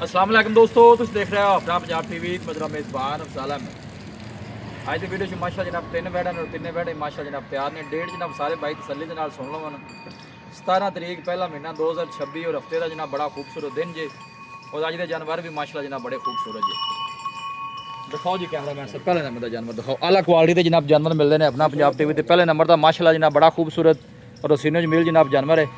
अस्सलाम वालेकुम दोस्तों, तुम देख रहे हो अपना पंजाब टीवी। मेरा मेज़बान अफजाल अहमद। आज की वीडियो माशा जनाब 3 बैठे और 3 बैठे माशा जनाब तैयार ने। डेट जनाब सारे भाई तसल्ली के नाल सुन लो। 17 तरीक पहला महीना 2026 और हफ्ते का जनाब बड़ा खूबसूरत दिन जे। और अज के जानवर भी माशा जनाब बड़े खूबसूरत जे। दिखाओ जी कैमरा मैन सर, पहले नंबर का जानवर दिखाओ। आला क्वालिटी के जनाब जानवर मिलते हैं अपना पंजाब टीवी पर। पहले नंबर का माशाल्लाह जनाब बड़ा खूबसूरत और सीनो जमील जनाब जानवर है।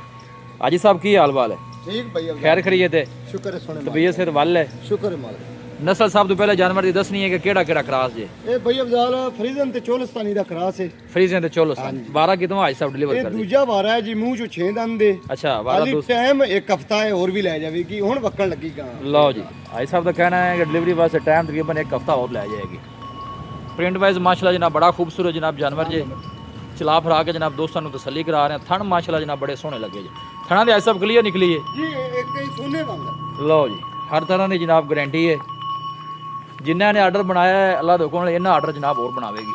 आजी साहब की हाल बाल है? ठीक भैया, खैर खरीए थे? शुक्र है सोने तबीयत से वल है? शुक्र है मालिक। नस्ल साहब तो पहले जानवर की दसनी है कि केड़ा केड़ा क्रास जे? ਇਹ ਭਈ ਅਫਜ਼ਾਲ ਫਰੀਜ਼ਨ ਤੇ ਚੋਲਸਤਾਨੀ ਦਾ ਕਰਾਸ ਹੈ। फ्रीजें ते चोलो 12 कितों आज सब डिलीवर ਇਹ कर दी। ਦੂਜਾ ਵਾਰ ਹੈ ਜੀ, ਮੂੰਹ ਚੋਂ 6 ਦੰਦ ਦੇ। अच्छा 12 ਹਾਲੀ दोस्त ਟਾਈਮ ਇੱਕ ਹਫਤਾ ਹੈ, ਹੋਰ ਵੀ ਲੈ ਜਾਵੇਗੀ। ਹੁਣ ਵਕਣ ਲੱਗੀ ਗਾਂ। लो जी। भाई साहब का कहना है कि डिलीवरी वास्ते टाइम तकरीबन एक हफ्ता और लै जाएगी। प्रिंट वाइज माशाल्लाह जनाब बड़ा खूबसूरत जनाब जानवर जे। चला फिरा के जनाब दोस्तों को तसल्ली करा रहे हैं। थन माशाल्लाह जनाब बड़े सोहने लगे जी। थना दे आज सब क्लियर निकली है ਜੀ ਇੱਕ ਹੀ ਸੋਨੇ ਵਾਂਗਾ। लो जी। हर तरह की जनाब गारंटी है। जिन्होंने आर्डर बनाया है अल्लाह दे हुक्म नाल इन्हां आर्डर जनाब और बनावेगी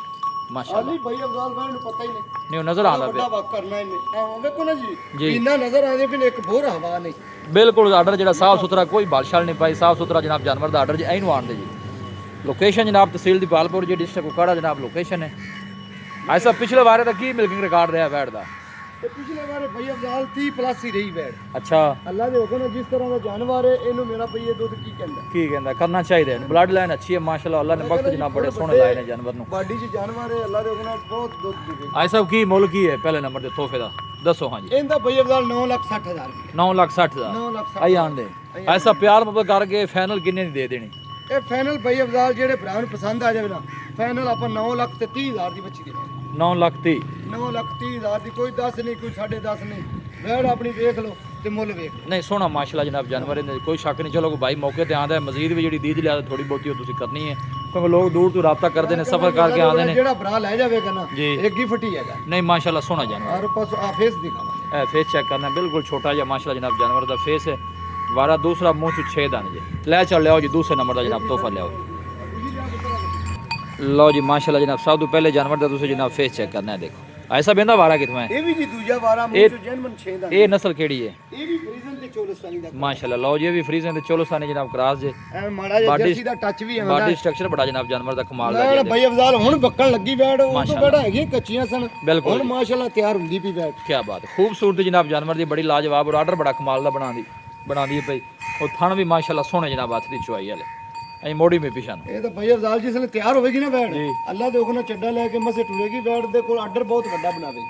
माशाल्लाह। ਹਾਲੀ ਭਈ ਅਫਜ਼ਾਲ ਭਾਈ ਨੂੰ ਪਤਾ ਹੀ ਨਹੀਂ। नहीं नजर आंदा ਵੱਡਾ पे ਵਕ ਕਰਨਾ ਇਹਨੇ। ਹਾਂ ਵੇਖੋ ਨਾ ਜੀ। ਜੀ, ਇੰਨਾ ਨਜ਼ਰ ਆਉਂਦੇ ਵੀ ਇੱਕ ਬੋਰ ਹਵਾ ਨਹੀਂ। बिल्कुल आर्डर जो साफ सुथरा कोई बालशाल नहीं पाई। साफ सुथरा जनाब जानवर का आर्डर जी इनू आन दे जी। लोकेशन जनाब तहसील दीपालपुर जी, डिस्ट्रिक्ट कुकाड़ा जनाब लोकेशन है। आज सब पिछले बारे का की मिल्किंग रिकॉर्ड रहा बैठ का? ਤੇ ਪਿਛਲੇ ਵਾਰੇ ਭਈ ਅਫਜ਼ਾਲ 30 ਪਲੱਸ ਹੀ ਰਹੀ ਬੈਠ। अच्छा ਅੱਲਾ ਦੇ ਹੁਕਮ ਨਾਲ ਜਿਸ ਤਰ੍ਹਾਂ ਦਾ ਜਾਨਵਰ ਹੈ ਇਹਨੂੰ ਮੇਰਾ ਭਈ ਇਹ ਦੁੱਧ ਕੀ ਕਹਿੰਦਾ। की कहता करना चाहिए। ब्लड लाइन अच्छी है माशाल्लाह। अल्लाह ने वक्त जनाब बड़े सोहने लाए ने जानवर नू। ਬਾਡੀ 'ਚ ਜਾਨਵਰ ਹੈ, ਅੱਲਾ ਦੇ ਹੁਕਮ ਨਾਲ ਬਹੁਤ ਦੁੱਧ ਦੇਵੇ। आज सब की मुल की है पहले नंबर के तोहफे का दसो। हाँ जी ਇਹਦਾ ਭਈ ਅਫਜ਼ਾਲ 9,60,000 ਰੁਪਏ। 9,60,000 9,60,000 आई आन दे। ऐसा प्यार मोहब्बत करके फाइनल किन्ने दी दे देनी? ਇਹ ਫਾਈਨਲ ਭਈ ਅਫਜ਼ਾਲ ਜਿਹੜੇ ਭਰਾ ਨੂੰ ਪਸੰਦ ਆ ਜਾਵੇ ਨਾ, ਫਾਈਨਲ ਆਪਾਂ 9,30,000 ਦੀ ਬੱਚੀ ਦੇਵਾਂਗੇ। 9,30,000 9,30,000 ਦੀ। ਕੋਈ 10 ਨਹੀਂ, ਕੋਈ 10.5 ਨਹੀਂ। ਵੈੜ ਆਪਣੀ ਵੇਖ ਲਓ ਤੇ ਮੁੱਲ ਵੇਖ ਲਓ। नहीं सोना माशाल्लाह जनाब जानवर इन्हें कोई शक नहीं। चलो भाई मौके ते आंदा है। मजीद भी जी दीद लिया थोड़ी बहुती तुसीं करनी है क्योंकि लोग दूर तो रब्ता करते हैं, सफर करके आते हैं। ਜਿਹੜਾ ਭਰਾ ਲੈ ਜਾਵੇਗਾ ਨਾ जी। ਇਹ ਗਿਫਟ ਹੀ ਹੈਗਾ। नहीं माशाल्लाह सोना जानवर। ਹਰ ਪਾਸ ਆ ਫੇਸ ਦਿਖਾਵਾਂਗੇ। फेस चेक करना बिल्कुल छोटा जिहा माशाल्लाह जनाब जानवर का फेस है। वारा दूसरा मुंह च 6 दाने जी। लै चल लियाओ जी दूसरे नंबर का जनाब तोहफा लियाओ। लो जी माशाल्लाह जनाब सब तो पहले जानवर का तुसीं जनाब फेस चेक करना है। देखो ऐसा बेंदा वारा कितना है? ਇਹ ਵੀ ਜੀ ਦੂਜਾ ਵਾਰਾ ਮੂੰਹ ਚੋਂ ਜਨਮਨ 6 ਦਾ। ये नस्ल केड़ी है? ਇਹ ਵੀ ਫਰੀਜ਼ਨ ਤੇ ਚੋਲਸਤਾਨੀ ਦਾ। माशाल्लाह लो जी ये भी फ्रीजन ते चोलोसानी जनाब क्रास जे। ਐ ਮਾੜਾ ਜਿਹਾ ਬਾਡੀ- ਜਰਸੀ ਦਾ ਟੱਚ ਵੀ ਆਉਂਦਾ। बॉडी स्ट्रक्चर बड़ा जनाब जानवर का कमाल दा ਮੈਂ जी। ਭਈ ਅਫਜ਼ਾਲ ਹੁਣ ਬੱਕਣ ਲੱਗੀ ਵੈੜ। ਉਹ ਤੋਂ ਮਾਸ਼ਾਅੱਲਾ। ਬੜਾ ਹੈਗੀ ਕੱਚੀਆਂ ਸਨ। बिल्कुल ਹੁਣ ਮਾਸ਼ਾਅੱਲਾ ਤਿਆਰ ਹੁੰਦੀ ਪਈ ਵੈੜ। क्या बात है। खूबसूरती जनाब जानवर की बड़ी लाजवाब और आर्डर बड़ा कमाल का बना दी पई। और थन भी माशाल्लाह सोहने जनाब हथ की चुआई वाले। अं मोड़ी में पिछा ਇਹ ਤਾਂ ਭਈ ਅਫਜ਼ਾਲ ਜਿਸ ਵੇਲੇ ਤਿਆਰ ਹੋਵੇਗੀ ਨਾ ਵੈੜ, ਜੀ। ਅੱਲਾ ਦੇ ਹੁਕਮ ਨਾਲ ਚੱਡਾ ਲੈ ਕੇ ਮਸੇ ਟੁਰੇਗੀ। ਵੈੜ ਦੇ ਕੋਲ ਆਰਡਰ ਬਹੁਤ ਵੱਡਾ ਬਣਾਵੇਗੀ।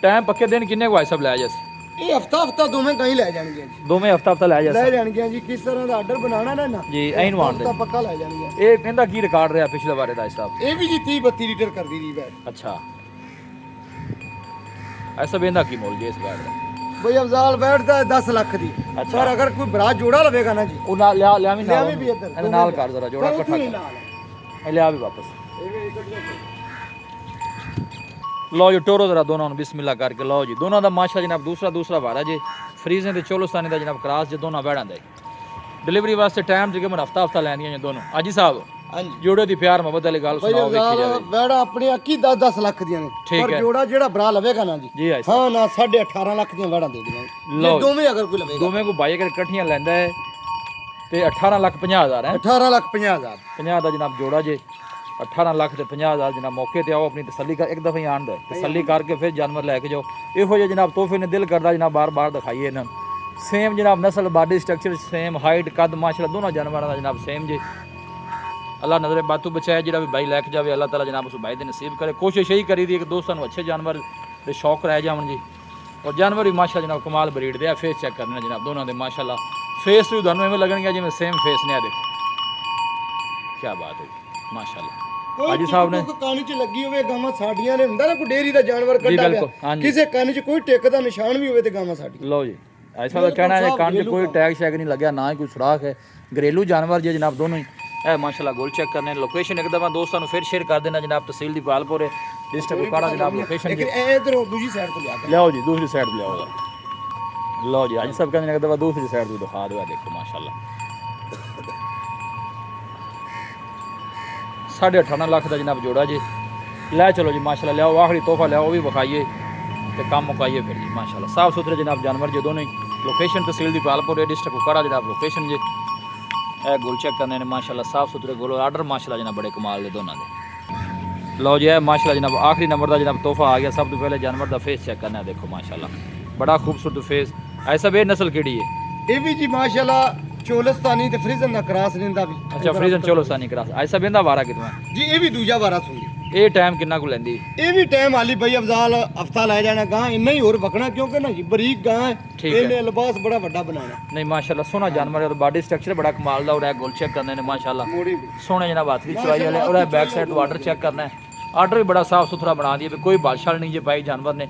टाइम पक्के दिन किन्ने को आए सब लै जस? ਇਹ ਹਫਤਾ ਹਫਤਾ ਦੋਵੇਂ ਗਾਈ ਲੈ ਜਾਣਗੀਆਂ ਜੀ। दोवें हफ्ता लै जस ਲੈ ਜਾਣਗੀਆਂ ਜੀ। ਕਿਸ ਤਰ੍ਹਾਂ ਦਾ ਆਰਡਰ ਬਣਾਉਣਾ ਨਾ जी ऐन आन दे। ਤਾਂ ਪੱਕਾ ਲੈ ਜਾਣਗੀਆਂ। ये इनका की रिकॉर्ड रहा पिछले बारे का हिसाब? ਇਹ ਵੀ ਜੀ 30-32 ਲੀਟਰ ਕਰਦੀ ਰਹੀ ਵੈੜ। अच्छा ऐसा बेंदा की मोल जी इस बार का? ਭਈ ਅਫਜ਼ਾਲ ਵੈੜ ਦਾ 10 ਲੱਖ ਦੀ। ਅੱਛਾ। ਪਰ ਅਗਰ ਕੋਈ ਭਰਾ ਜੋੜਾ ਲਵੇਗਾ ਨਾ ਜੀ, ਉਹ ਨਾਲ ਲਿਆ ਵੀ ਨਾਲ ਲਿਆਵੀਂ ਵੀ ਇੱਧਰ, ਇਹਦੇ ਨਾਲ ਕਰ ਜ਼ਰਾ ਜੋੜਾ ਤਾਂ ਇਕੱਠਾ ਉੱਥੋਂ ਹੀ ਕਰ। ਨਾਲ। ਇਹ ਲਿਆ ਵੀ ਵਾਪਸ। ਇਹ ਵੀ ਇਕੱਠਾ लो जी टोरो जरा दोनों ने बिस्मिल्लाह करके लो जी। दोनों का माशा जनाब दूसरा वारा जी। फ्रीजें ते चोलोस्तानी का जनाब क्रास जे। दोनों बैड़ा दे डिलीवरी वास्ते टाइम तकरीबन हफ्ता लैंदियां जी दोनों। अजी साहब ਹਾਂਜੀ जोड़े की प्यार मोहब्बत वाली गल ਭਈ सुनाओ देखी ਅਫਜ਼ਾਲ जाए। ਵੈੜਾ ਆਪਣੀ ਅੱਖੀ 10-10 ਲੱਖ ਦੀਆਂ ਨੇ। ਠੀਕ ਪਰ ਹੈ। ਜੋੜਾ ਜਿਹੜਾ ਭਰਾ ਲਵੇਗਾ ਨਾ ਜੀ, जी आई ਹਾਂ ਨਾ 18.5 ਲੱਖ ਦੀਆਂ ਵੈੜਾਂ ਦੇ ਦੇਵਾਂਗੇ। ਲਓ ਜੇ ਦੋਵੇਂ ਅਗਰ ਕੋਈ ਲਵੇਗਾ दोवें को बाई कर इकट्ठियां लैंदा है ते 18,50,000 है। 18,50,000। 50 का जनाब जोड़ा जे। 18 लाख ते 50,000 जनाब मौके ते आओ अपनी तसल्ली कर। एक दफ़ा ही आन दे तसल्ली करके फिर जानवर लैके जाओ। इहो जे जनाब तोहफे ने दिल करदा जनाब बार बार दिखाइए इन्हां। सेम जनाब नस्ल बॉडी स्ट्रक्चर सेम हाइट कद माशाल्लाह दोनों जानवरों का जनाब सेम जे। अल्लाह नजरे बातू बचाए जिहड़ा भी भाई लैके जावे अल्लाह ताला जनाब उस भाई दे नसीब करे। कोशिश यही करी दी कि दोस्तों अच्छे जानवर दे शौक रह जावन जी। और जानवर भी माशाल्लाह जनाब कमाल ब्रीड दे। फेस चेक करने जनाब दोनों दे माशाल्लाह फेस भी तुहानूं इवें लगणगे जिवें सेम फेस ने। देखो क्या बात है माशाल्लाह। हाजी साहब ने ਕੰਨ 'ਚ ਲੱਗੀ ਹੋਵੇ ਗਾਵਾਂ ਸਾਡੀਆਂ ਨੇ। ਹੁੰਦਾ ਨਾ ਕੋਈ ਡੇਅਰੀ ਦਾ ਜਾਨਵਰ ਕੱਢਾ ਬਿਲਕੁਲ, ਪਿਆ, ਹਾਂਜੀ। ਕਿਸੇ ਕੰਨ 'ਚ ਕੋਈ ਟਿੱਕ ਦਾ ਨਿਸ਼ਾਨ ਵੀ ਹੋਵੇ ਤੇ ਗਾਵਾਂ ਸਾਡੀ। लो जी ऐसा तो कहना है कान से कोई टैग शैग नहीं लगे ना ही कोई सुराख है। घरेलू जानवर जी जनाब दोनों ही है माशाल्लाह। गोल चेक करने लोकेशन एक दफ़ा दोस्तों फिर शेयर कर देना जनाब तहसील दीपालपुर डिस्ट्रिक्ट कुकाड़ा जनाब लोकेशन ਲੇਕਿन ਇਹ ਇਧਰੋਂ ਦੂਜੀ ਸਾਈਡ ਤੋਂ ਲਿਆ ਕੇ लियाओ जी दूसरी साइड पे लियाओ। लो जी आज सब कहने एक दफ़ा दूसरी साइड पे दिखा दो। देखो माशाल्लाह 18.5 लाख का जनाब जोड़ा जी। लै चलो जी माशाल्लाह लियाओ आखिरी तोहफा लियाओ वो भी विखाइए तो काम मुकाइए फिर जी माशाल्लाह। साफ सुथरे जनाब जानवर जो दोनों ही ਲੋਕੇਸ਼ਨ ਤਹਿਸੀਲ ਦੀ ਪਾਲਪੁਰ ਡਿਸਟ੍ਰਿਕਟ ਕੁਕਾੜਾ ਜਨਾਬ ਲੋਕੇਸ਼ਨ ਜੇ। ਇਹ ਗੁਲ ਚੈੱਕ ਕਰਨੇ ਨੇ ਮਾਸ਼ਾਅੱਲਾ ਸਾਫ ਸੁਥਰੇ ਗੁਲ ਆਰਡਰ ਮਾਸ਼ਾਅੱਲਾ ਜਨਾਬ ਬੜੇ ਕਮਾਲ ਦੇ ਦੋਨਾਂ ਦੇ। ਲਓ ਜੀ ਇਹ ਮਾਸ਼ਾਅੱਲਾ ਜਨਾਬ ਆਖਰੀ ਨੰਬਰ ਦਾ ਜਨਾਬ ਤੋਹਫਾ ਆ ਗਿਆ। ਸਭ ਤੋਂ ਪਹਿਲੇ ਜਾਨਵਰ ਦਾ ਫੇਸ ਚੈੱਕ ਕਰਨਾ ਹੈ, ਦੇਖੋ ਮਾਸ਼ਾਅੱਲਾ ਬੜਾ ਖੂਬਸੂਰਤ ਫੇਸ। ਐਸਾ ਬੇ ਨਸਲ ਕਿਹੜੀ ਹੈ? ਇਹ ਵੀ ਜੀ ਮਾਸ਼ਾਅੱਲਾ ਚੋਲਸਤਾਨੀ ਤੇ ਫਰੀਜ਼ਨ ਦਾ ਕਰਾਸ ਰਹਿੰਦਾ ਵੀ। ਅੱਛਾ ਫਰੀਜ਼ਨ ਚੋਲਸਤਾਨੀ ਕਰਾਸ। ਐਸਾ ਬੇਂਦਾ ਵਾਰਾ ਕਿਤਨਾ ਜੀ ਇਹ ਵੀ ਦੂਜਾ ਵਾਰਾ ਸੁਣਦੀ। ਇਹ ਟਾਈਮ ਕਿੰਨਾ ਕੁ ਲੈਂਦੀ? ਇਹ ਵੀ ਟਾਈਮ ਆਲੀ ਬਈ ਅਫਜ਼ਾਲ ਹਫਤਾ ਲੈ ਜਾਣਾ ਗਾਂ ਇੰਨਾ ਹੀ ਹੋਰ ਬਕਣਾ ਕਿਉਂਕਿ ਨਾ ਜੀ ਬਰੀਕ ਗਾਂ ਹੈ। ਠੀਕ ਹੈ। ਇਹਨੇ ਲਿਬਾਸ ਬੜਾ ਵੱਡਾ ਬਣਾਉਣਾ। ਨਹੀਂ ਮਾਸ਼ਾਅੱਲਾ ਸੋਹਣਾ ਜਾਨਵਰ ਹੈ, ਬਾਡੀ ਸਟਰਕਚਰ ਬੜਾ ਕਮਾਲ ਦਾ। ਔਰ ਇਹ ਗੁਲ ਚੈੱਕ ਕਰਨੇ ਨੇ ਮਾਸ਼ਾਅੱਲਾ ਮੋੜੀ ਵੀ ਸੋਹਣੇ ਜਨਾਬ ਹੱਥ ਦੀ ਚਵਾਈ ਵਾਲੇ। ਔਰ ਇਹ ਬੈਕ ਸਾਈਡ ਤੋਂ ਆਰਡਰ ਚੈੱਕ ਕਰਨਾ ਹੈ। ਆਰਡਰ ਵੀ ਬੜਾ ਸਾਫ ਸੁਥਰਾ ਬਣਾ ਦਿਆ, ਕੋਈ ਬਾਲਸ਼ਾਲ ਨਹੀਂ ਜੇ ਪਾਈ ਜਾਨਵਰ ਨੇ।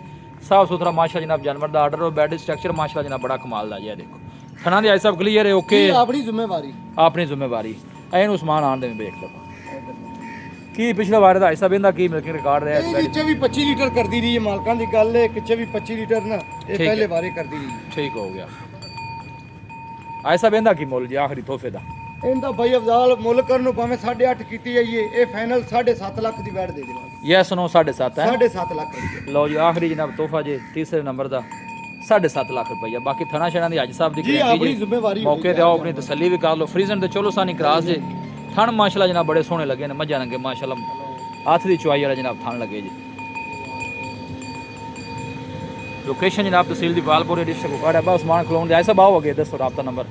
ਸਾਫ ਸੁਥਰਾ ਮਾਸ਼ਾਅੱਲਾ ਜਨਾਬ ਜਾਨਵਰ ਦਾ ਆਰਡਰ। ਔਰ ਬੈਡੀ ਸਟਰਕਚਰ ਮਾਸ਼ਾਅੱਲਾ ਜਨਾਬ ਬੜਾ ਕਮਾਲ ਦਾ ਜੀ। ਇਹ ਦੇਖੋ ਥਣਾ ਦੀ ਆਈ ਸਭ ਕਲੀਅਰ ਹੈ, ਓਕੇ। ਇਹ ਆਪਣੀ ਜ਼ਿੰਮੇਵਾਰੀ। ਆਪਣੀ ਜ਼ਿੰਮੇਵਾਰੀ। ਇਹਨੂੰ ਸਮਾਨ ਆਣ ਦੇ ਵੇਖ ਲਓ ਕੀ ਪਿਛਲਾ ਵਾਰ ਦਾ ਹਿਸਾਬ ਇਹਦਾ ਕੀ ਮਿਲਕਿੰਗ ਰਿਕਾਰਡ ਰਿਹਾ ਇਹ ਵਿੱਚ ਵੀ 25 ਲੀਟਰ ਕਰਦੀ ਰਹੀ ਹੈ, ਮਾਲਕਾਂ ਦੀ ਗੱਲ ਹੈ। ਕਿੱਥੇ ਵੀ 25 ਲੀਟਰ ਨਾ ਇਹ ਠੀਕ ਪਹਿਲੇ ਹੈ। ਵਾਰੇ ਕਰਦੀ ਰਹੀ। ਠੀਕ ਹੋ ਗਿਆ। ਐਸਾ ਬੰਦਾ ਕੀ ਮੁੱਲ ਜੀ ਆਖਰੀ ਤੋਹਫੇ ਦਾ? ਇਹਦਾ ਬਾਈ ਅਫਜ਼ਾਲ ਮੁੱਲ ਕਰਨ ਨੂੰ ਭਾਵੇਂ 8.5 ਕੀਤੀ ਜਾਈਏ, ਇਹ ਫਾਈਨਲ 7.5 ਲੱਖ ਦੀ ਵੈਟ ਦੇ ਦੇਵਾਂਗੇ। ਯੈਸ ਨੋ 7.5 ਹੈ। 7.5 ਲੱਖ ਰੁਪਏ। ਲਓ ਜੀ ਆਖਰੀ ਜਨਾਬ ਤੋਹਫਾ ਜੇ ਤੀਸਰੇ ਨੰਬਰ ਦਾ 7.5 ਲੱਖ ਰੁਪਈਆ। ਬਾਕੀ ਥਣਾ ਛਣਾ ਦੀ ਅੱਜ ਸਾਹਿਬ ਦੀ ਜੀ guarantee ਆਪਣੀ ਜੇ। ਜ਼ਿੰਮੇਵਾਰੀ ਮੌਕੇ ਤੇ ਆਓ ਆਪਣੀ ਤਸੱਲੀ ਵੀ ਕਰ ਲਓ। ਫਰੀਜ਼ਨ ਤੇ ਚਲੋ ਸਾਨੀ ਕਰਾਸ ਜੇ। ਥਣ ਮਾਸ਼ਾਅੱਲਾ ਜਨਾਬ ਬੜੇ ਸੋਹਣੇ ਲੱਗੇ ਨੇ, ਮੱਝਾਂ ਰੰਗੇ ਮਾਸ਼ਾਅੱਲਾ ਹੱਥ ਦੀ ਚਵਾਈ ਵਾਲਾ ਜਨਾਬ ਥਣ ਲੱਗੇ ਜੀ। ਲੋਕੇਸ਼ਨ ਜਨਾਬ ਤਹਿਸੀਲ ਦੀ ਪਾਲਪੁਰ ਡਿਸਟ੍ਰਿਕਟ ਕੁਕਾੜਾ। ਬਸ ਸਮਾਨ ਖਲੋਣ ਦੇ ਐਸਾ ਬਾਓ ਅਗੇ ਦੱਸੋ ਰਾਬਤਾ ਨੰਬਰ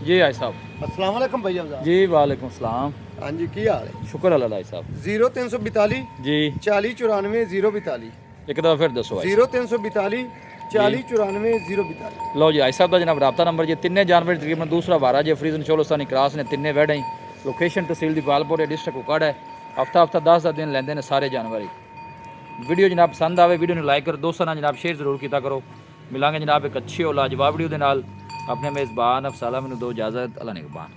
ਜੀ ਆਈ ਸਾਹਿਬ। अस्सलाम वालेकुम भैया अफजाल। जी वालेकुम सलाम। हाँ जी की हाल है? शुक्र अल्लाह भाई साहब। 0342 जी 40 94 042 एक दफ़ा फिर दसो भाई। 0342 40 94 042। लो जी भाई साहब का जनाब राबता नंबर जी। तिन्ने जानवर तकरीबन दूसरा वारा जे फ्रीजन चोलोस्तानी क्रास ने तिन्ने वैड ही। लोकेशन तहसील दी पालपुर डिस्ट्रिक्ट कुकाड़ा है। हफ्ता हफ्ता 10 दिन लेंदे ने सारे जानवर ही। वीडियो जनाब पसंद आवे वीडियो ने लाइक करो, दोस्तों नाल जनाब शेयर जरूर किया करो। मिलांगे जनाब एक अच्छी और लाजवाब वीडियो दे नाल। अपने मेज़बान अफसाला मैनू दो इजाज़त। अल्लाह निगहबान।